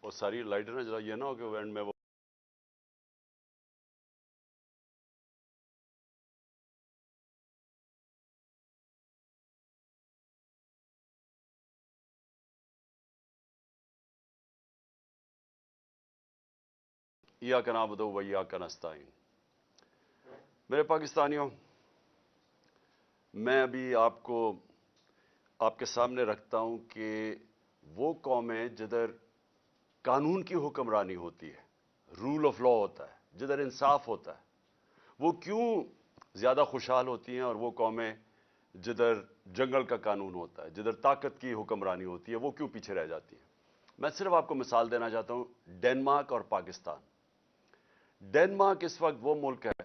اور ساری لائٹیں نا ذرا یہ نہ ہو کہ اینڈ میں وہ ایاک نعبد و ایاک نستعین۔ میرے پاکستانیوں، میں ابھی آپ کے سامنے رکھتا ہوں کہ وہ قومیں جدھر قانون کی حکمرانی ہوتی ہے، رول آف لا ہوتا ہے، جدھر انصاف ہوتا ہے، وہ کیوں زیادہ خوشحال ہوتی ہیں، اور وہ قومیں جدھر جنگل کا قانون ہوتا ہے، جدھر طاقت کی حکمرانی ہوتی ہے، وہ کیوں پیچھے رہ جاتی ہیں؟ میں صرف آپ کو مثال دینا چاہتا ہوں، ڈنمارک اور پاکستان۔ ڈنمارک اس وقت وہ ملک ہے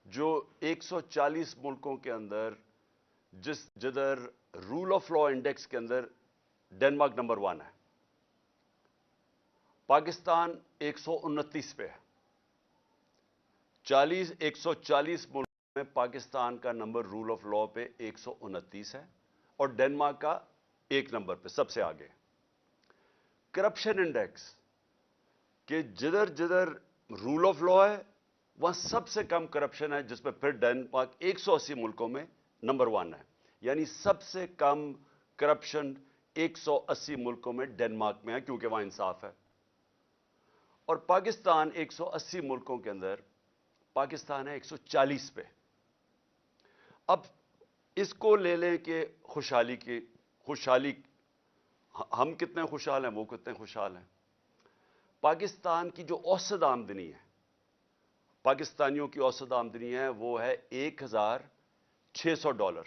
جو 140 ملکوں کے اندر جدھر رول آف لا انڈیکس کے اندر ڈنمارک نمبر 1 ہے۔ پاکستان 129 پہ ہے۔ 140 ملکوں میں پاکستان کا نمبر رول آف لا پہ 129 ہے، اور ڈنمارک کا 1 نمبر پہ سب سے آگے۔ کرپشن انڈیکس کہ جدھر جدھر رول آف لا ہے وہاں سب سے کم کرپشن ہے، جس میں پھر ڈنمارک 180 ملکوں میں نمبر 1 ہے، یعنی سب سے کم کرپشن 180 ملکوں میں ڈنمارک میں ہے، کیونکہ وہاں انصاف ہے۔ اور پاکستان 180 ملکوں کے اندر پاکستان ہے 140 پہ۔ اب اس کو لے لیں کہ خوشحالی ہم کتنے خوشحال ہیں، وہ کتنے خوشحال ہیں۔ پاکستان کی جو اوسط آمدنی ہے، پاکستانیوں کی اوسط آمدنی ہے، وہ ہے $1,600۔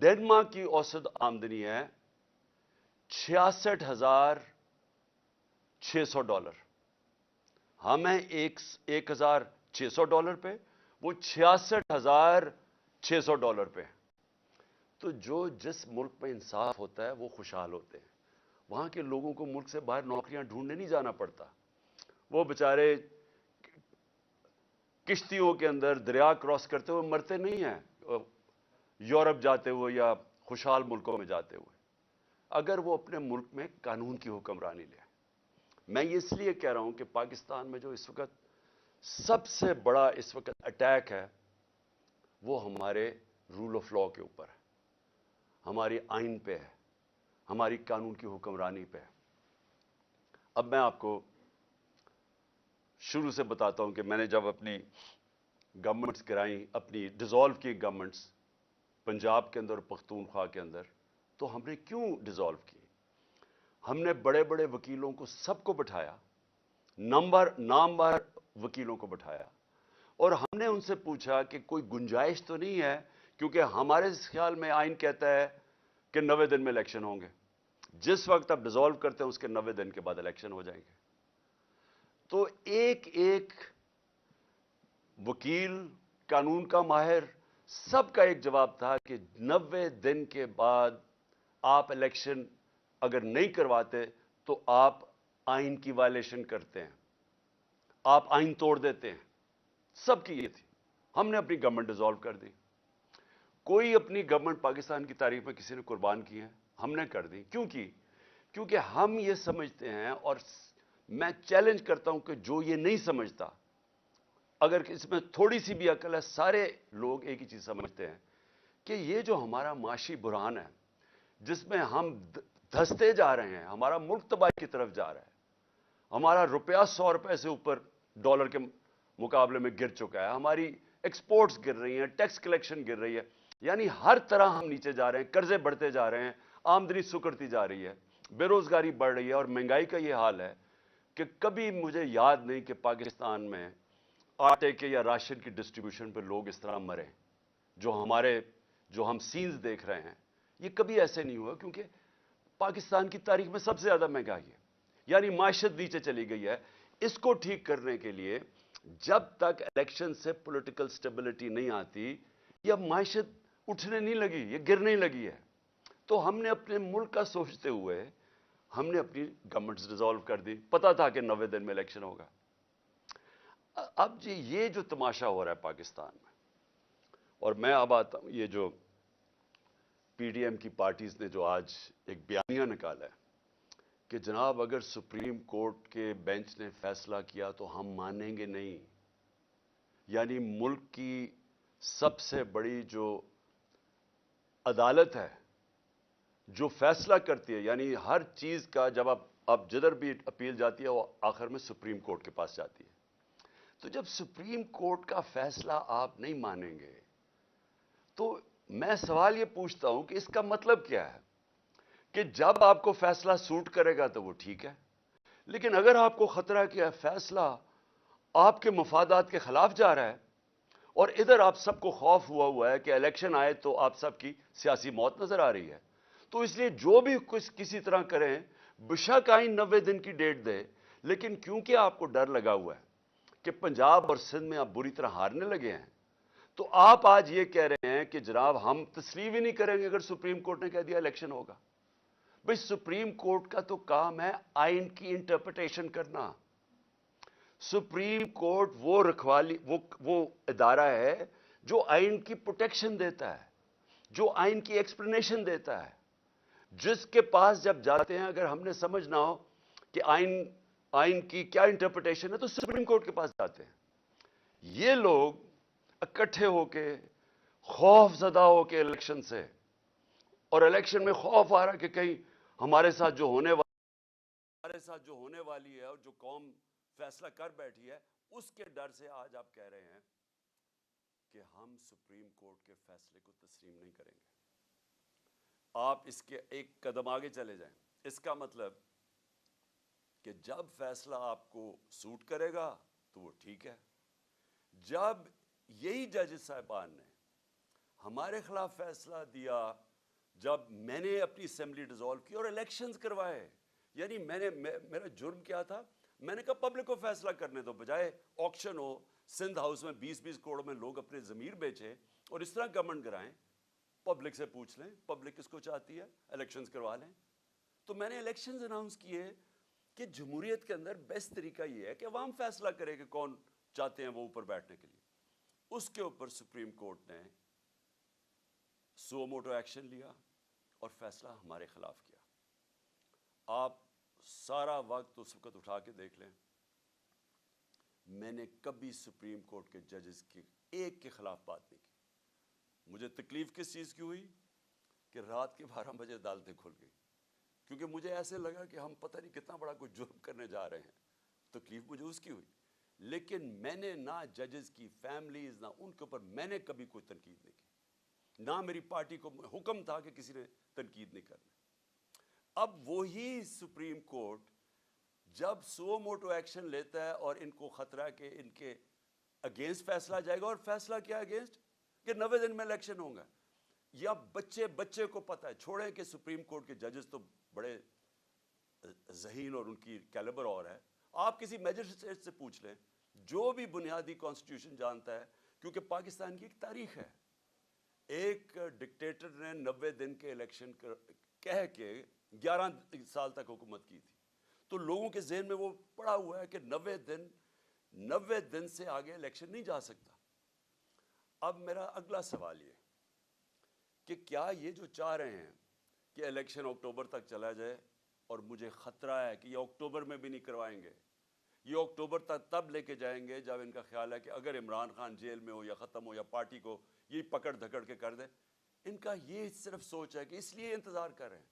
ڈنمارک کی اوسط آمدنی ہے $66,600۔ ہم ہیں $1,600 پہ، وہ $66,600 پہ۔ تو جس ملک میں انصاف ہوتا ہے وہ خوشحال ہوتے ہیں۔ وہاں کے لوگوں کو ملک سے باہر نوکریاں ڈھونڈنے نہیں جانا پڑتا، وہ بیچارے کشتیوں کے اندر دریا کراس کرتے ہوئے مرتے نہیں ہیں، یورپ جاتے ہوئے یا خوشحال ملکوں میں جاتے ہوئے، اگر وہ اپنے ملک میں قانون کی حکمرانی لے۔ میں یہ اس لیے کہہ رہا ہوں کہ پاکستان میں جو اس وقت سب سے بڑا اٹیک ہے وہ ہمارے رول آف لا کے اوپر ہے، ہماری آئین پہ ہے، ہماری قانون کی حکمرانی پہ ہے۔ اب میں آپ کو شروع سے بتاتا ہوں کہ میں نے جب اپنی گورنمنٹس کرائیں، اپنی ڈیزالو کی گورنمنٹس پنجاب کے اندر اور پختونخوا کے اندر، تو ہم نے کیوں ڈیزالو کی؟ ہم نے بڑے بڑے وکیلوں کو سب کو بٹھایا، نامور وکیلوں کو بٹھایا، اور ہم نے ان سے پوچھا کہ کوئی گنجائش تو نہیں ہے، کیونکہ ہمارے خیال میں آئین کہتا ہے کہ 90 دن میں الیکشن ہوں گے، جس وقت آپ ڈیزالو کرتے ہیں اس کے 90 دن کے بعد الیکشن ہو جائیں گے۔ تو ایک ایک وکیل، قانون کا ماہر، سب کا ایک جواب تھا کہ 90 دن کے بعد آپ الیکشن اگر نہیں کرواتے تو آپ آئین کی وائلیشن کرتے ہیں، آپ آئین توڑ دیتے ہیں۔ سب کی یہ تھی۔ ہم نے اپنی گورنمنٹ ڈیزالو کر دی۔ کوئی اپنی گورنمنٹ پاکستان کی تاریخ میں کسی نے قربان کی ہے؟ ہم نے کر دی۔ کیوں کی؟ کیونکہ ہم یہ سمجھتے ہیں، اور میں چیلنج کرتا ہوں کہ جو یہ نہیں سمجھتا، اگر اس میں تھوڑی سی بھی عقل ہے، سارے لوگ ایک ہی چیز سمجھتے ہیں کہ یہ جو ہمارا معاشی بحران ہے، جس میں ہم دھستے جا رہے ہیں، ہمارا ملک تباہی کی طرف جا رہا ہے، ہمارا روپیہ 100 روپے سے اوپر ڈالر کے مقابلے میں گر چکا ہے، ہماری ایکسپورٹس گر رہی ہیں، ٹیکس کلیکشن گر رہی ہے، یعنی ہر طرح ہم نیچے جا رہے ہیں، قرضے بڑھتے جا رہے ہیں، آمدنی سکڑتی جا رہی ہے، بے روزگاری بڑھ رہی ہے، اور مہنگائی کا یہ حال ہے کہ کبھی مجھے یاد نہیں کہ پاکستان میں آٹے کے یا راشن کی ڈسٹریبیوشن پہ لوگ اس طرح مرے جو ہم سینز دیکھ رہے ہیں، یہ کبھی ایسے نہیں ہوا، کیونکہ پاکستان کی تاریخ میں سب سے زیادہ مہنگائی ہے، یعنی معیشت نیچے چلی گئی ہے۔ اس کو ٹھیک کرنے کے لیے جب تک الیکشن سے پولیٹیکل سٹیبلٹی نہیں آتی، یہ معیشت اٹھنے نہیں لگی، یہ گرنے لگی ہے۔ تو ہم نے اپنے ملک کا سوچتے ہوئے ہم نے اپنی گورنمنٹس ڈیزالو کر دی، پتا تھا کہ 90 دن میں الیکشن ہوگا۔ اب جی یہ جو تماشا ہو رہا ہے پاکستان میں، اور میں اب آتا ہوں، یہ جو پی ڈی ایم کی پارٹیز نے جو آج ایک بیانیہ نکالا ہے کہ جناب اگر سپریم کورٹ کے بینچ نے فیصلہ کیا تو ہم مانیں گے نہیں. یعنی ملک کی سب سے بڑی جو عدالت ہے جو فیصلہ کرتی ہے، یعنی ہر چیز کا جب آپ جدھر بھی اپیل جاتی ہے وہ آخر میں سپریم کورٹ کے پاس جاتی ہے. تو جب سپریم کورٹ کا فیصلہ آپ نہیں مانیں گے تو میں سوال یہ پوچھتا ہوں کہ اس کا مطلب کیا ہے کہ جب آپ کو فیصلہ سوٹ کرے گا تو وہ ٹھیک ہے، لیکن اگر آپ کو خطرہ کیا فیصلہ آپ کے مفادات کے خلاف جا رہا ہے اور ادھر آپ سب کو خوف ہوا ہے کہ الیکشن آئے تو آپ سب کی سیاسی موت نظر آ رہی ہے، تو اس لیے جو بھی کسی طرح کریں بشک آئین 90 دن کی ڈیٹ دے، لیکن کیونکہ آپ کو ڈر لگا ہوا ہے کہ پنجاب اور سندھ میں آپ بری طرح ہارنے لگے ہیں، تو آپ آج یہ کہہ رہے ہیں کہ جناب ہم تسلیم ہی نہیں کریں گے اگر سپریم کورٹ نے کہہ دیا الیکشن ہوگا. بھئی سپریم کورٹ کا تو کام ہے آئین کی انٹرپریٹیشن کرنا. سپریم کورٹ وہ رکھوالی وہ ادارہ ہے جو آئین کی پروٹیکشن دیتا ہے، جو آئین کی ایکسپلینیشن دیتا ہے، جس کے پاس جب جاتے ہیں اگر ہم نے سمجھنا ہو کہ آئین کی کیا انٹرپریٹیشن ہے تو سپریم کورٹ کے پاس جاتے ہیں. یہ لوگ اکٹھے ہو کے خوف زدہ ہو کے الیکشن سے، اور الیکشن میں خوف آ رہا کہ کہیں ہمارے ساتھ جو ہونے والی ہے اور جو قوم فیصلہ کر بیٹھی ہے اس کے ڈر سے آج آپ کہہ رہے ہیں کہ ہم سپریم کورٹ کے فیصلے کو تسلیم نہیں کریں گے. آپ اس کے ایک قدم آگے چلے جائیں. اس کا مطلب کہ جب فیصلہ آپ کو سوٹ کرے گا تو وہ ٹھیک ہے. جب یہی ججز صاحبان نے ہمارے خلاف فیصلہ دیا، جب میں نے اپنی اسمبلی ڈیزالو کی اور الیکشنز کروائے، یعنی میرا جرم کیا تھا؟ میں نے کہا پبلک کو فیصلہ کرنے دو، بجائے آکشن ہو سندھ ہاؤس میں 20 کروڑ میں لوگ اپنے ضمیر بیچیں اور اس طرح گورنمنٹ کرائیں، پبلک سے پوچھ لیں پبلک کس کو چاہتی ہے، الیکشنز کروا لیں. تو میں نے الیکشنز اناؤنس کیے کہ جمہوریت کے اندر بیسٹ طریقہ یہ ہے کہ عوام فیصلہ کرے کہ کون چاہتے ہیں وہ اوپر بیٹھنے کے لیے. اس کے اوپر سپریم کورٹ نے سو موٹو ایکشن لیا اور فیصلہ ہمارے خلاف کیا. آپ سارا وقت اس وقت اٹھا کے دیکھ لیں، میں نے کبھی سپریم کورٹ کے ججز کی ایک کے خلاف بات نہیں کی. مجھے تکلیف کس چیز کی ہوئی کہ رات کے 12 بجے عدالتیں کھل گئی، کیونکہ مجھے ایسے لگا کہ ہم پتہ نہیں کتنا بڑا کوئی جرم کرنے جا رہے ہیں. تکلیف مجھے اس کی ہوئی، لیکن میں نے نہ ججز کی فیملیز نہ ان کے اوپر میں نے کبھی کوئی تنقید نہیں کی، نہ میری پارٹی کو حکم تھا کہ کسی نے تنقید نہیں کرنا. اب وہی سپریم کورٹ جب سو موٹو ایکشن لیتا ہے اور ان کو خطرہ کہ ان کے اگینسٹ فیصلہ جائے گا، اور فیصلہ کیا اگینسٹ کہ 90 دن میں الیکشن ہوں گا. یا بچے کو پتہ ہے، چھوڑیں کہ سپریم کورٹ کے ججز تو بڑے ذہین اور ان کی کیلیبر اور ہے، آپ کسی میجسٹریٹ سے پوچھ لیں جو بھی بنیادی کانسٹیٹیوشن جانتا ہے، کیونکہ پاکستان کی ایک تاریخ ہے. ایک ڈکٹیٹر نے 90 دن کے الیکشن کہہ کے 11 سال تک حکومت کی تھی، تو لوگوں کے ذہن میں وہ پڑا ہوا ہے کہ 90 دن سے آگے الیکشن نہیں جا سکتا. اب میرا اگلا سوال یہ کہ کیا یہ جو چاہ رہے ہیں کہ الیکشن اکتوبر تک چلا جائے، اور مجھے خطرہ ہے کہ یہ اکتوبر میں بھی نہیں کروائیں گے، یہ اکتوبر تک تب لے کے جائیں گے جب ان کا خیال ہے کہ اگر عمران خان جیل میں ہو یا ختم ہو یا پارٹی کو یہ پکڑ دھکڑ کے کر دے. ان کا یہ صرف سوچ ہے کہ اس لیے انتظار کر رہے ہیں.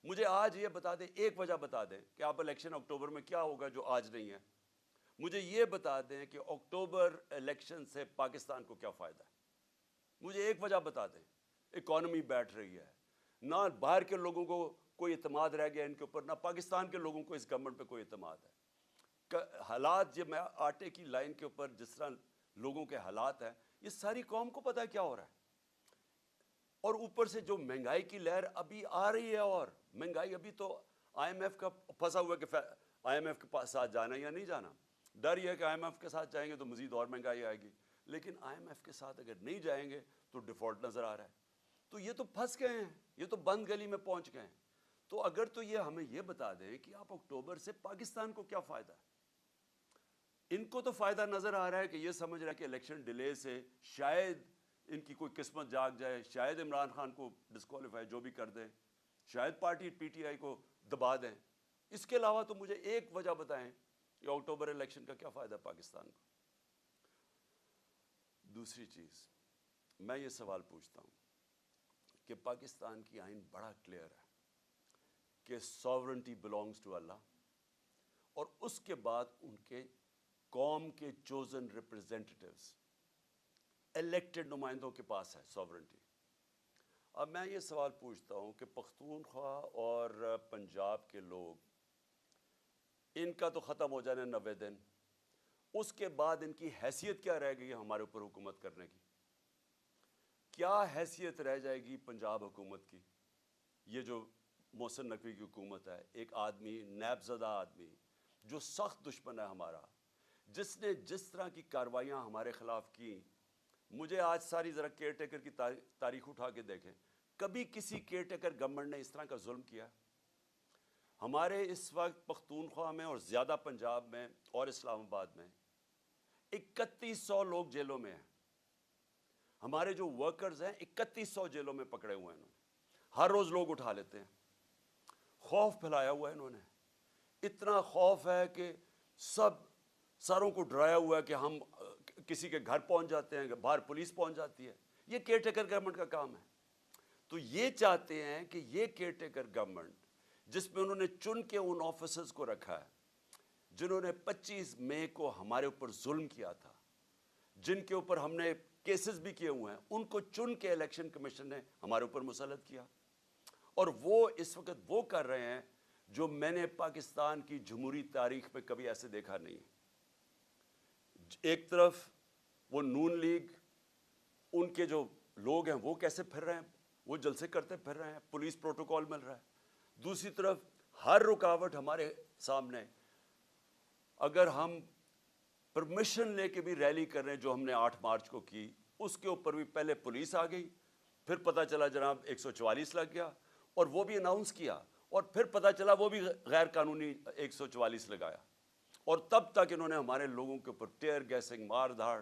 مجھے آج یہ بتا دیں، ایک وجہ بتا دیں کہ آپ الیکشن اکتوبر میں کیا ہوگا جو آج نہیں ہے. مجھے یہ بتا دیں کہ اکتوبر الیکشن سے پاکستان کو کیا فائدہ ہے. مجھے ایک وجہ بتا دیں. اکانومی بیٹھ رہی ہے، نہ باہر کے لوگوں کو کوئی اعتماد رہ گیا ان کے اوپر، نہ پاکستان کے لوگوں کو اس گورنمنٹ پہ کوئی اعتماد ہے. حالات جو میں آٹے کی لائن کے اوپر جس طرح لوگوں کے حالات ہیں، یہ ساری قوم کو پتہ ہے کیا ہو رہا ہے. اور اوپر سے جو مہنگائی کی لہر ابھی آ رہی ہے، اور مہنگائی ابھی تو آئی ایم ایف کا پھنسا ہوا ہے کہ آئی ایم ایف کے ساتھ جانا یا نہیں جانا. ڈر یہ ہے کہ آئی ایم ایف کے ساتھ جائیں گے تو مزید اور مہنگائی آئے گی، لیکن آئی ایم ایف کے ساتھ اگر نہیں جائیں گے تو ڈیفالٹ نظر آ رہا ہے. تو یہ تو پھنس گئے ہیں، یہ تو بند گلی میں پہنچ گئے ہیں. تو اگر تو یہ ہمیں یہ بتا دیں کہ آپ اکتوبر سے پاکستان کو کیا فائدہ ہے. ان کو تو فائدہ نظر آ رہا ہے کہ یہ سمجھ رہا ہے کہ الیکشن ڈیلے سے شاید ان کی کوئی قسمت جاگ جائے، شاید عمران خان کو ڈسکوالیفائی جو بھی کر دیں، شاید پارٹی پی ٹی آئی کو دبا دیں. اس کے علاوہ تو مجھے ایک وجہ بتائیں کہ اکتوبر الیکشن کا کیا فائدہ پاکستان کو. دوسری چیز میں یہ سوال پوچھتا ہوں کہ پاکستان کی آئین بڑا کلیئر ہے کہ ساورنٹی بلانگز ٹو اللہ, اور اس کے بعد ان کے قوم کے چوزن ریپرزینٹیٹیوز الیکٹڈ نمائندوں کے پاس ہے ساورنٹی. اب میں یہ سوال پوچھتا ہوں کہ پختونخوا اور پنجاب کے لوگ, ان کا تو ختم ہو جانے 90 دن, اس کے بعد ان کی حیثیت کیا رہ گئی ہے ہمارے اوپر حکومت کرنے کی؟ کیا حیثیت رہ جائے گی پنجاب حکومت کی؟ یہ جو محسن نقوی کی حکومت ہے, ایک آدمی, نیب زدہ آدمی جو سخت دشمن ہے ہمارا, جس نے جس طرح کی کارروائیاں ہمارے خلاف کی. مجھے آج ساری ذرا کیئر ٹیکر کی تاریخ اٹھا کے دیکھیں, کبھی کسی کیئر ٹیکر گورنمنٹ نے اس طرح کا ظلم کیا؟ ہمارے اس وقت پختونخوا میں اور زیادہ پنجاب میں اور اسلام آباد میں 3100 لوگ جیلوں میں ہیں. ہمارے جو ورکرز ہیں 3100 جیلوں میں پکڑے ہوئے ہیں. انہوں نے ہر روز لوگ اٹھا لیتے ہیں. خوف پھیلایا ہوا ہے انہوں نے, اتنا خوف ہے کہ سب ساروں کو ڈرایا ہوا ہے کہ ہم کسی کے گھر پہنچ جاتے ہیں, باہر پولیس پہنچ جاتی ہے. یہ کیئر ٹیکر گورنمنٹ کا کام ہے. تو یہ چاہتے ہیں کہ یہ کیئر ٹیکر گورنمنٹ, جس میں انہوں نے چن کے ان آفیسرز کو رکھا ہے جنہوں نے 25 مئی کو ہمارے اوپر ظلم کیا تھا, جن کے اوپر ہم نے کیسز بھی کیے ہوئے ہیں, ان کو چن کے الیکشن کمیشن نے ہمارے اوپر مسلط کیا. اور وہ اس وقت وہ کر رہے ہیں جو میں نے پاکستان کی جمہوری تاریخ میں کبھی ایسے دیکھا نہیں. ایک طرف وہ نون لیگ, ان کے جو لوگ ہیں وہ کیسے پھر رہے ہیں, وہ جلسے کرتے پھر رہے ہیں, پولیس پروٹوکول مل رہا ہے. دوسری طرف ہر رکاوٹ ہمارے سامنے, اگر ہم پرمیشن لے کے بھی ریلی کر رہے ہیں جو ہم نے 8 مارچ کو کی, اس کے اوپر بھی پہلے پولیس آ گئی, پھر پتہ چلا جناب 144 لگ گیا, اور وہ بھی اناؤنس کیا, اور پھر پتہ چلا وہ بھی غیر قانونی 144 لگایا, اور تب تک انہوں نے ہمارے لوگوں کے اوپر ٹیئر گیسنگ, مار دھاڑ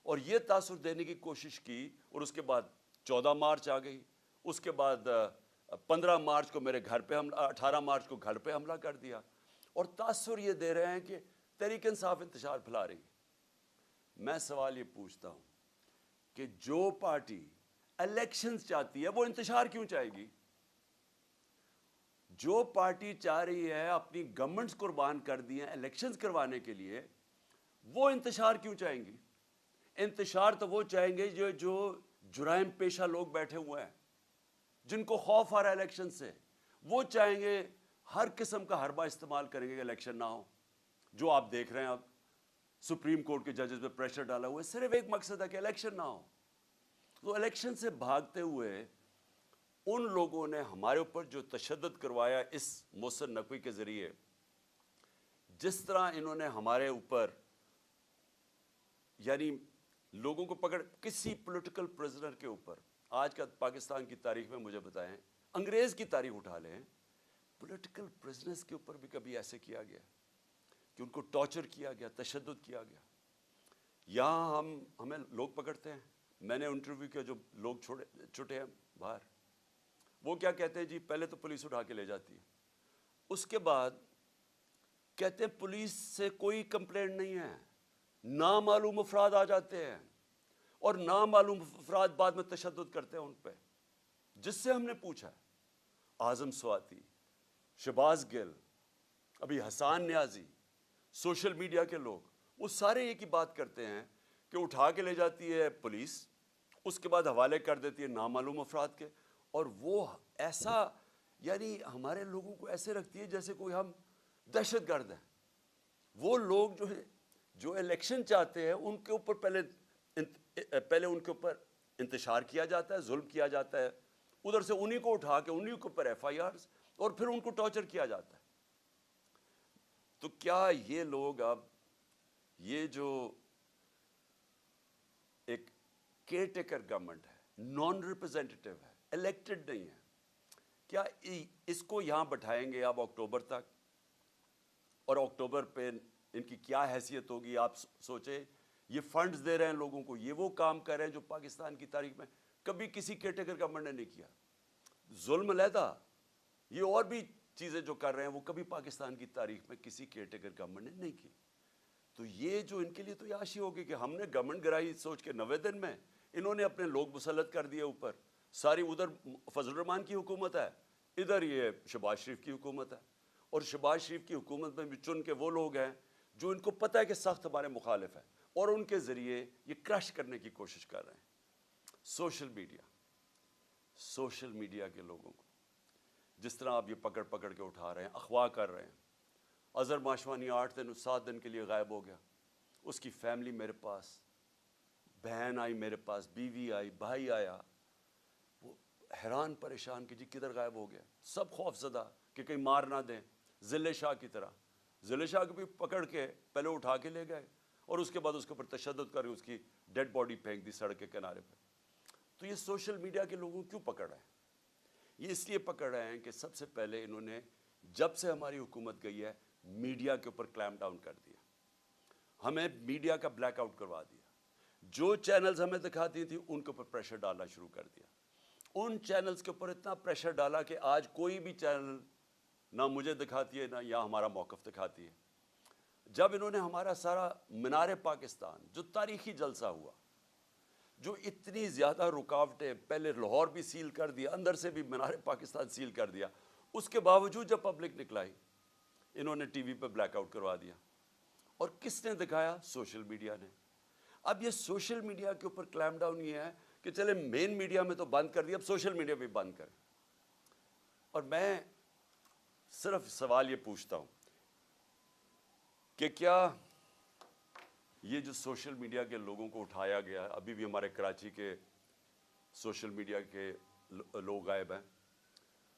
اور یہ تاثر دینے کی کوشش کی. اور اس کے بعد 14 مارچ آ گئی, اس کے بعد 15 مارچ کو میرے گھر پہ حملہ, 18 مارچ کو گھر پہ حملہ کر دیا, اور تاثر یہ دے رہے ہیں کہ تحریک انصاف انتشار پھیلا رہی ہے. میں سوال یہ پوچھتا ہوں کہ جو پارٹی الیکشنز چاہتی ہے وہ انتشار کیوں چاہے گی؟ جو پارٹی چاہ رہی ہے اپنی گورنمنٹس قربان کر دی ہیں الیکشنز کروانے کے لیے, وہ انتشار کیوں چاہیں گی؟ انتشار تو وہ چاہیں گے جو جرائم پیشہ لوگ بیٹھے ہوئے ہیں, جن کو خوف آ رہا ہے الیکشن سے. وہ چاہیں گے, ہر قسم کا حربہ استعمال کریں گے کہ الیکشن نہ ہو. جو آپ دیکھ رہے ہیں اب سپریم کورٹ کے ججز پہ پریشر ڈالا ہوا ہے, صرف ایک مقصد ہے کہ الیکشن نہ ہو. تو الیکشن سے بھاگتے ہوئے ان لوگوں نے ہمارے اوپر جو تشدد کروایا اس محسن نقوی کے ذریعے, جس طرح انہوں نے ہمارے اوپر یعنی لوگوں کو پکڑ, کسی پولیٹیکل پرزنر کے اوپر, آج کا پاکستان کی تاریخ میں مجھے بتائیں, انگریز کی تاریخ اٹھا لیں, پولیٹیکل پرزنرز کے اوپر بھی کبھی ایسے کیا گیا کہ ان کو ٹارچر کیا گیا, تشدد کیا گیا؟ یہاں ہمیں لوگ پکڑتے ہیں. میں نے انٹرویو کیا, جو لوگ چھوٹے ہیں باہر, وہ کیا کہتے ہیں جی, پہلے تو پولیس اٹھا کے لے جاتی ہے, اس کے بعد کہتے ہیں پولیس سے کوئی کمپلینٹ نہیں ہے, نامعلوم افراد آ جاتے ہیں اور نامعلوم افراد بعد میں تشدد کرتے ہیں ان پہ. جس سے ہم نے پوچھا, اعظم سواتی, شہباز گل, ابھی حسان نیازی, سوشل میڈیا کے لوگ, وہ سارے ایک ہی بات کرتے ہیں کہ اٹھا کے لے جاتی ہے پولیس, اس کے بعد حوالے کر دیتی ہے نامعلوم افراد کے, اور وہ ایسا یعنی ہمارے لوگوں کو ایسے رکھتی ہے جیسے کوئی ہم دہشت گرد ہیں. وہ لوگ جو ہیں جو الیکشن چاہتے ہیں ان کے اوپر پہلے ان کے اوپر انتشار کیا جاتا ہے, ظلم کیا جاتا ہے, ادھر سے انہی کو اٹھا کے انہی کے اوپر FIRs, اور پھر ان کو ٹارچر کیا جاتا ہے. تو کیا یہ لوگ اب یہ جو ایک کیئر ٹیکر گورنمنٹ ہے, نان ریپرزینٹیٹیو ہے, الیکٹڈ نہیں ہے, کیا اس کو یہاں بٹھائیں گے اب اکتوبر تک؟ اور اکتوبر پہ ان کی کیا حیثیت ہوگی آپ سوچیں. یہ فنڈز دے رہے ہیں لوگوں کو, یہ وہ کام کر رہے ہیں جو پاکستان کی تاریخ میں کبھی کسی کیئر ٹیکر گورنمنٹ نے نہیں کیا. ظلم علیحدہ, یہ اور بھی چیزیں جو کر رہے ہیں وہ کبھی پاکستان کی تاریخ میں کسی کیئر ٹیکر گورنمنٹ نے نہیں کی. تو یہ جو ان کے لیے تو عیاشی ہوگی کہ ہم نے گورنمنٹ گرائی سوچ کے 90 دن میں انہوں نے اپنے لوگ مسلط کر دیے اوپر. ساری ادھر فضل الرحمان کی حکومت ہے, ادھر یہ شہباز شریف کی حکومت ہے, اور شہباز شریف کی حکومت میں بھی چن کے وہ لوگ ہیں جو ان کو پتہ ہے کہ سخت ہمارے مخالف ہیں, اور ان کے ذریعے یہ کرش کرنے کی کوشش کر رہے ہیں. سوشل میڈیا کے لوگوں کو جس طرح آپ یہ پکڑ پکڑ کے اٹھا رہے ہیں, اغوا کر رہے ہیں. اظہر ماشوانی 8 دن 7 دن کے لیے غائب ہو گیا, اس کی فیملی میرے پاس, بہن آئی میرے پاس, بیوی آئی, بھائی آیا, وہ حیران پریشان کہ جی کدھر غائب ہو گیا. سب خوف زدہ کہ کہیں مار نہ دیں, ضلع شاہ کی طرح. ضلع شاہ کو بھی پکڑ کے پہلے اٹھا کے لے گئے اور اس کے بعد اس کے اوپر تشدد کر اس کی ڈیڈ باڈی پھینک دی سڑک کے کنارے پہ. تو یہ سوشل میڈیا کے لوگوں کیوں پکڑ رہے ہیں؟ یہ اس لیے پکڑ رہے ہیں کہ سب سے پہلے انہوں نے جب سے ہماری حکومت گئی ہے میڈیا کے اوپر کلیم ڈاؤن کر دیا, ہمیں میڈیا کا بلیک آؤٹ کروا دیا. جو چینلز ہمیں دکھاتی تھیں ان کے اوپر پریشر ڈالنا شروع کر دیا. ان چینلز کے اوپر اتنا پریشر ڈالا کہ آج کوئی بھی چینل نہ مجھے دکھاتی ہے نہ یا ہمارا موقف دکھاتی ہے. جب انہوں نے ہمارا سارا مینار پاکستان جو تاریخی جلسہ ہوا, جو اتنی زیادہ رکاوٹیں, پہلے لاہور بھی سیل کر دیا, اندر سے بھی مینار پاکستان سیل کر دیا, اس کے باوجود جب پبلک نکلائی انہوں نے ٹی وی پہ بلیک آؤٹ کروا دیا. اور کس نے دکھایا؟ سوشل میڈیا نے. اب یہ سوشل میڈیا کے اوپر کلیم ڈاؤن یہ ہے کہ چلے مین میڈیا میں تو بند کر دیا, اب سوشل میڈیا بھی بند کریں. اور میں صرف سوال یہ پوچھتا ہوں کہ کیا یہ جو سوشل میڈیا کے لوگوں کو اٹھایا گیا, ابھی بھی ہمارے کراچی کے سوشل میڈیا کے لوگ غائب ہیں,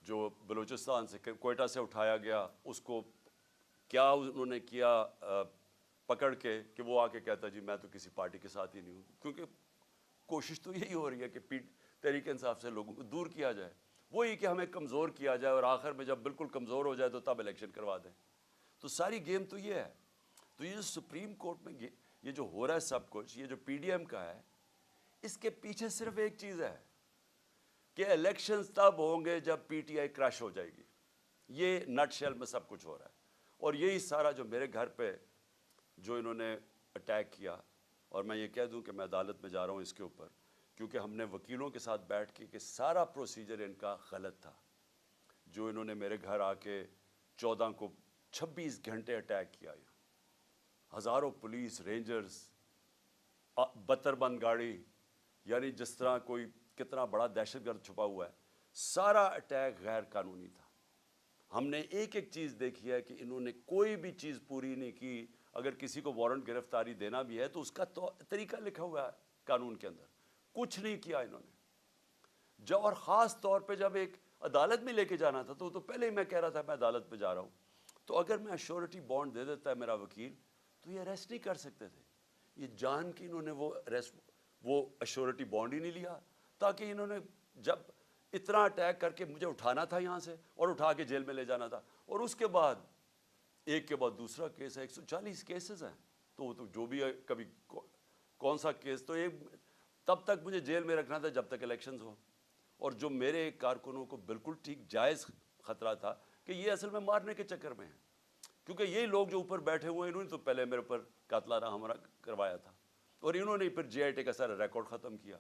جو بلوچستان سے کوئٹہ سے اٹھایا گیا, اس کو کیا انہوں نے کیا پکڑ کے کہ وہ آ کے کہتا جی میں تو کسی پارٹی کے ساتھ ہی نہیں ہوں. کیونکہ کوشش تو یہی ہو رہی ہے کہ تحریک انصاف سے لوگوں کو دور کیا جائے, وہی کہ ہمیں کمزور کیا جائے اور آخر میں جب بالکل کمزور ہو جائے تو تب الیکشن کروا دیں. تو ساری گیم تو یہ ہے. تو یہ جو سپریم کورٹ میں یہ جو ہو رہا ہے سب کچھ, یہ جو پی ڈی ایم کا ہے, اس کے پیچھے صرف ایک چیز ہے کہ الیکشنز تب ہوں گے جب پی ٹی آئی کریش ہو جائے گی. یہ نٹ شیل میں سب کچھ ہو رہا ہے. اور یہی سارا جو میرے گھر پہ جو انہوں نے اٹیک کیا, اور میں یہ کہہ دوں کہ میں عدالت میں جا رہا ہوں اس کے اوپر, کیونکہ ہم نے وکیلوں کے ساتھ بیٹھ کے کہ سارا پروسیجر ان کا غلط تھا. جو انہوں نے میرے گھر آ کے 14 کو 26 گھنٹے اٹیک کیا, ہزاروں پولیس رینجرز, 72 بند گاڑی, یعنی جس طرح کوئی کتنا بڑا دہشت گرد چھپا ہوا ہے, سارا اٹیک غیر قانونی تھا. ہم نے ایک ایک چیز دیکھی ہے کہ انہوں نے کوئی بھی چیز پوری نہیں کی. اگر کسی کو وارنٹ گرفتاری دینا بھی ہے تو اس کا طریقہ لکھا ہوا ہے قانون کے اندر, کچھ نہیں کیا انہوں نے. جب اور خاص طور پہ جب ایک عدالت میں لے کے جانا تھا تو پہلے ہی میں کہہ رہا تھا میں عدالت پہ جا رہا ہوں, تو اگر میں ایشورٹی بانڈ دے دیتا ہے میرا وکیل تو یہ اریسٹ نہیں کر سکتے تھے. یہ جان کے انہوں نے وہ ایشورٹی بانڈ ہی نہیں لیا, تاکہ انہوں نے جب اتنا اٹیک کر کے مجھے اٹھانا تھا یہاں سے اور اٹھا کے جیل میں لے جانا تھا, اور اس کے بعد ایک کے بعد دوسرا کیس ہے, 140 کیسز ہیں. تو جو بھی ہے کبھی کون سا کیس, تو ایک تب تک مجھے جیل میں رکھنا تھا جب تک الیکشنز ہو. اور جو میرے کارکنوں کو بالکل ٹھیک جائز خطرہ تھا کہ یہ اصل میں مارنے کے چکر میں ہیں, کیونکہ یہی لوگ جو اوپر بیٹھے ہوئے ہیں انہوں نے تو پہلے میرے اوپر قاتلانہ حملہ کروایا تھا, اور انہوں نے پھر جے آئی ٹی کا سارا ریکارڈ ختم کیا.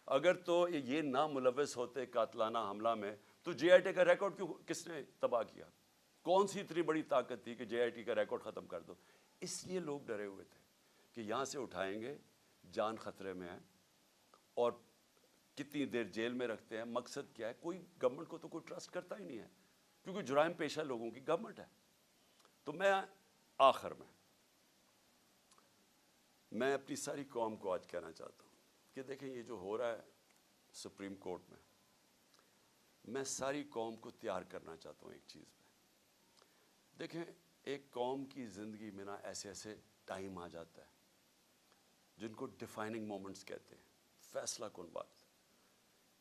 اگر تو یہ نہ ملوث ہوتے قاتلانہ حملہ میں تو جے آئی ٹی کا ریکارڈ کس نے تباہ کیا؟ کون سی اتنی بڑی طاقت تھی کہ جے آئی ٹی کا ریکارڈ ختم کر دو؟ اس لیے لوگ ڈرے ہوئے تھے کہ یہاں سے اٹھائیں گے, جان خطرے میں ہے, اور کتنی دیر جیل میں رکھتے ہیں. مقصد کیا ہے؟ کوئی گورنمنٹ کو تو کوئی ٹرسٹ کرتا ہی نہیں ہے, کیونکہ جرائم پیشہ لوگوں کی گورنمنٹ ہے. تو میں آخر میں اپنی ساری قوم کو آج کہنا چاہتا ہوں کہ دیکھیں یہ جو ہو رہا ہے سپریم کورٹ میں ساری قوم کو تیار کرنا چاہتا ہوں ایک چیز پہ. دیکھیں ایک قوم کی زندگی میں نا ایسے ایسے ٹائم آ جاتا ہے جن کو ڈیفائننگ مومنٹس کہتے ہیں, فیصلہ کن وقت.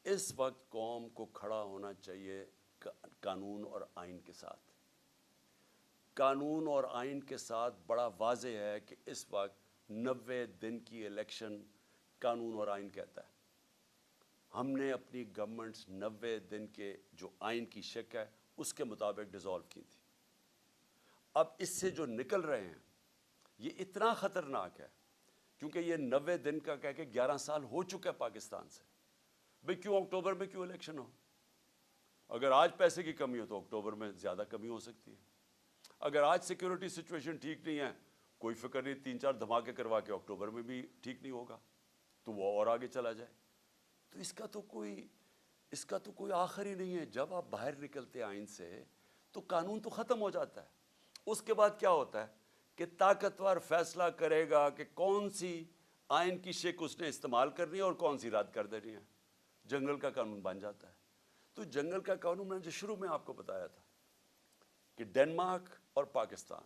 اس وقت قوم کو کھڑا ہونا چاہیے قانون اور آئین کے ساتھ. قانون اور آئین کے ساتھ بڑا واضح ہے کہ اس وقت 90 دن کی الیکشن قانون اور آئین کہتا ہے. ہم نے اپنی گورنمنٹس 90 دن کے جو آئین کی شک ہے اس کے مطابق ڈیزالو کی تھی۔ اب اس سے جو نکل رہے ہیں یہ اتنا خطرناک ہے کیونکہ یہ 90 دن کا کہہ کے 11 سال ہو چکا ہے پاکستان سے۔ بھئی کیوں اکتوبر میں کیوں الیکشن ہو؟ اگر آج پیسے کی کمی ہو تو اکتوبر میں زیادہ کمی ہو سکتی ہے۔ اگر آج سیکیورٹی سچویشن ٹھیک نہیں ہے، کوئی فکر نہیں، 3-4 دھماکے کروا کے اکتوبر میں بھی ٹھیک نہیں ہوگا تو وہ اور آگے چلا جائے۔ تو اس کا تو کوئی آخر ہی نہیں ہے۔ جب آپ باہر نکلتے آئین سے تو قانون تو ختم ہو جاتا ہے۔ اس کے بعد کیا ہوتا ہے کہ طاقتور فیصلہ کرے گا کہ کون سی آئین کی شق اس نے استعمال کرنی ہے اور کون سی رد کر دینی ہے۔ جنگل کا قانون بن جاتا ہے۔ تو جنگل کا قانون میں نے جو شروع میں آپ کو بتایا تھا کہ ڈنمارک اور پاکستان،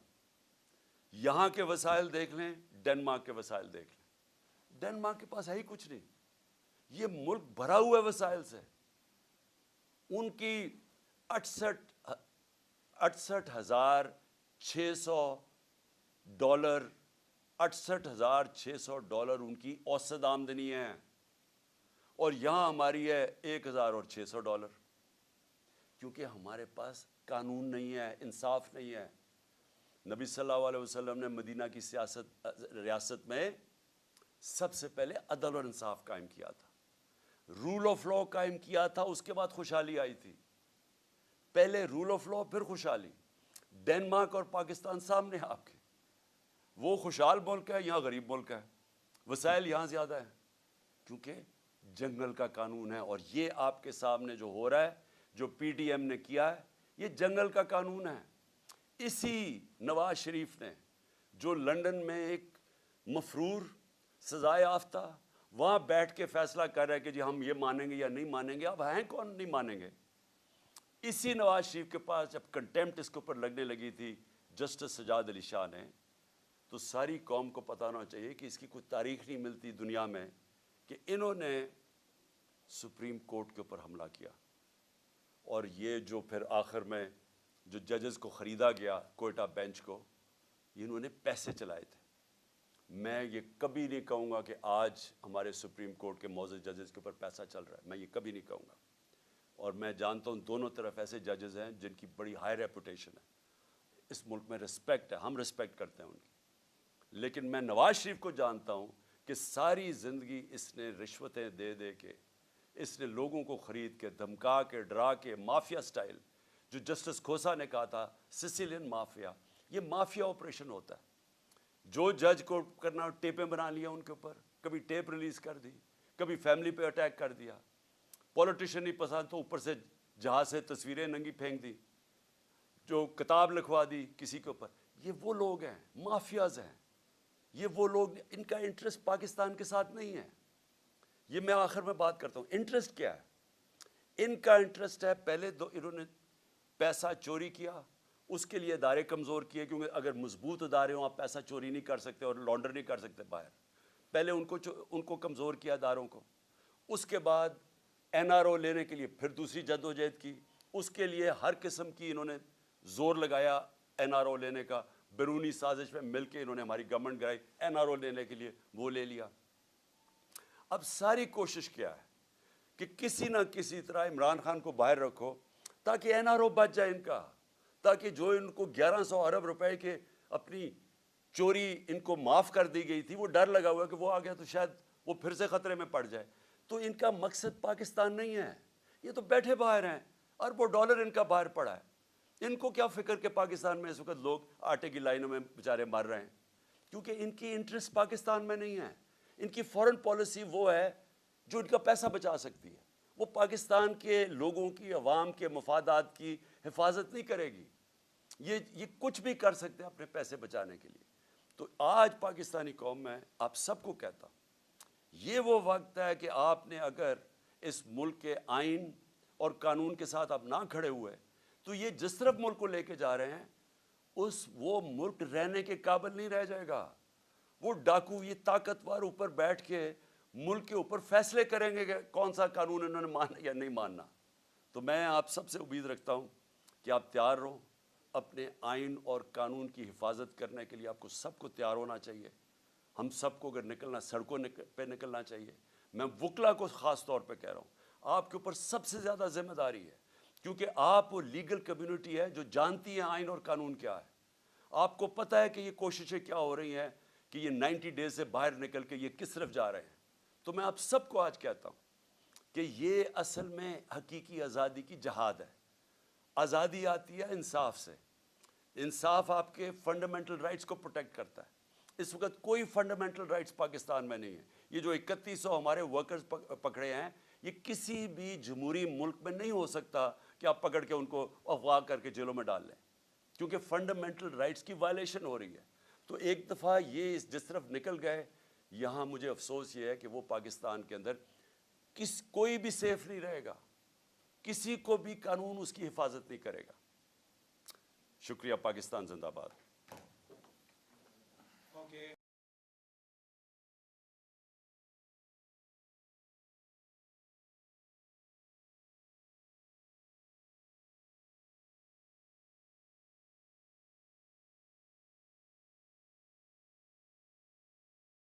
یہاں کے وسائل دیکھ لیں، ڈنمارک کے وسائل دیکھ لیں۔ ڈنمارک کے پاس ہے ہی کچھ نہیں، یہ ملک بھرا ہوا ہے وسائل سے۔ ان کی 68,600 ڈالر $68,600 ان کی اوسط آمدنی ہے، اور یہاں ہماری ہے $1,600، کیونکہ ہمارے پاس قانون نہیں ہے، انصاف نہیں ہے۔ نبی صلی اللہ علیہ وسلم نے مدینہ کی ریاست میں سب سے پہلے عدل اور انصاف قائم کیا تھا، رول آف لا قائم کیا تھا، اس کے بعد خوشحالی آئی تھی۔ پہلے رول آف لا پھر خوشحالی۔ ڈنمارک اور پاکستان سامنے آپ کے، وہ خوشحال ملک ہے، یہاں غریب ملک ہے، وسائل یہاں زیادہ ہیں کیونکہ جنگل کا قانون ہے۔ اور یہ آپ کے سامنے جو ہو رہا ہے، جو پی ٹی ایم نے کیا ہے، یہ جنگل کا قانون ہے۔ اسی نواز شریف نے جو لندن میں ایک مفرور سزائے یافتہ وہاں بیٹھ کے فیصلہ کر رہا ہے کہ جی ہم یہ مانیں گے یا نہیں مانیں گے، اب ہیں کون نہیں مانیں گے؟ اسی نواز شریف کے پاس جب کنٹیمپٹ اس کے اوپر لگنے لگی تھی جسٹس سجاد علی شاہ نے، تو ساری قوم کو پتہ ہونا چاہیے کہ اس کی کوئی تاریخ نہیں ملتی دنیا میں کہ انہوں نے سپریم کورٹ کے اوپر حملہ کیا۔ اور یہ جو پھر آخر میں جو ججز کو خریدا گیا کوئٹہ بینچ کو، انہوں نے پیسے چلائے تھے۔ میں یہ کبھی نہیں کہوں گا کہ آج ہمارے سپریم کورٹ کے معزز ججز کے اوپر پیسہ چل رہا ہے، میں یہ کبھی نہیں کہوں گا۔ اور میں جانتا ہوں دونوں طرف ایسے ججز ہیں جن کی بڑی ہائی ریپوٹیشن ہے، اس ملک میں رسپیکٹ ہے، ہم رسپیکٹ کرتے ہیں ان کی۔ لیکن میں نواز شریف کو جانتا ہوں کہ ساری زندگی اس نے رشوتیں دے دے کے، اس نے لوگوں کو خرید کے، دھمکا کے، ڈرا کے، مافیا سٹائل، جو جسٹس کھوسا نے کہا تھا سسیلین مافیا، یہ مافیا آپریشن ہوتا ہے۔ جو جج کو کرنا ٹیپیں بنا لیا ان کے اوپر، کبھی ٹیپ ریلیز کر دی، کبھی فیملی پہ اٹیک کر دیا، پولیٹیشین نہیں پسند تو اوپر سے جہاز سے تصویریں ننگی پھینک دی، جو کتاب لکھوا دی کسی کے اوپر۔ یہ وہ لوگ ہیں، مافیاز ہیں، یہ وہ لوگ، ان کا انٹرسٹ پاکستان کے ساتھ نہیں ہے۔ یہ میں آخر میں بات کرتا ہوں انٹرسٹ کیا ہے۔ ان کا انٹرسٹ ہے، پہلے انہوں نے پیسہ چوری کیا، اس کے لیے ادارے کمزور کیے، کیونکہ اگر مضبوط ادارے ہوں آپ پیسہ چوری نہیں کر سکتے اور لانڈر نہیں کر سکتے باہر۔ پہلے ان کو کمزور کیا اداروں کو۔ اس کے بعد این آر او لینے کے لیے پھر دوسری جدوجہد کی، اس کے لیے ہر قسم کی انہوں نے زور لگایا این آر او لینے کا، بیرونی سازش میں مل کے انہوں نے ہماری گورنمنٹ گرائی این آر او لینے کے لیے، وہ لے لیا۔ اب ساری کوشش کیا ہے کہ کسی نہ کسی طرح عمران خان کو باہر رکھو تاکہ این آر او بچ جائے ان کا، تاکہ جو ان کو 1100 ارب روپے کے اپنی چوری ان کو معاف کر دی گئی تھی، وہ ڈر لگا ہوا کہ وہ آ گیا تو شاید وہ پھر سے خطرے میں پڑ جائے۔ تو ان کا مقصد پاکستان نہیں ہے، یہ تو بیٹھے باہر ہیں، اربوں ڈالر ان کا باہر پڑا ہے۔ ان کو کیا فکر کہ پاکستان میں اس وقت لوگ آٹے کی لائنوں میں بیچارے مر رہے ہیں، کیونکہ ان کی انٹرسٹ پاکستان میں نہیں ہے۔ ان کی فورن پالیسی وہ ہے جو ان کا پیسہ بچا سکتی ہے، وہ پاکستان کے لوگوں کی، عوام کے مفادات کی حفاظت نہیں کرے گی۔ یہ کچھ بھی کر سکتے ہیں اپنے پیسے بچانے کے لیے۔ تو آج پاکستانی قوم میں آپ سب کو کہتا ہوں، یہ وہ وقت ہے کہ آپ نے اگر اس ملک کے آئین اور قانون کے ساتھ آپ نہ کھڑے ہوئے تو یہ جس طرف ملک کو لے کے جا رہے ہیں وہ ملک رہنے کے قابل نہیں رہ جائے گا۔ وہ ڈاکو، یہ طاقتور اوپر بیٹھ کے ملک کے اوپر فیصلے کریں گے کہ کون سا قانون انہوں نے ماننا یا نہیں ماننا۔ تو میں آپ سب سے امید رکھتا ہوں کہ آپ تیار رہو، اپنے آئین اور قانون کی حفاظت کرنے کے لیے آپ کو سب کو تیار ہونا چاہیے۔ ہم سب کو اگر نکلنا، سڑکوں پہ نکلنا چاہیے۔ میں وکلا کو خاص طور پہ کہہ رہا ہوں، آپ کے اوپر سب سے زیادہ ذمہ داری ہے، کیونکہ آپ وہ لیگل کمیونٹی ہے جو جانتی ہے آئین اور قانون کیا ہے. آپ کو پتہ ہے کہ یہ کوششیں کیا ہو رہی ہیں کہ یہ 90 ڈیز سے باہر نکل کے یہ کس طرف جا رہے ہیں. تو میں آپ سب کو آج کہتا ہوں کہ یہ اصل میں حقیقی آزادی کی جہاد ہے. آزادی آتی ہے انصاف سے. انصاف آپ کے فنڈامنٹل رائٹس کو پروٹیکٹ کرتا ہے. اس وقت کوئی فنڈامنٹل رائٹس پاکستان میں نہیں ہے. یہ جو 3100 ہمارے ورکرز پکڑے ہیں، یہ کسی بھی جمہوری ملک میں نہیں ہو سکتا کہ آپ پکڑ کے ان کو اغوا کر کے جیلوں میں ڈال لیں، کیونکہ فنڈامنٹل رائٹس کی وائلیشن ہو رہی ہے. تو ایک دفعہ یہ جس طرف نکل گئے، یہاں مجھے افسوس یہ ہے کہ وہ پاکستان کے اندر کوئی بھی سیف نہیں رہے گا، کسی کو بھی قانون اس کی حفاظت نہیں کرے گا. شکریہ. پاکستان زندہ باد.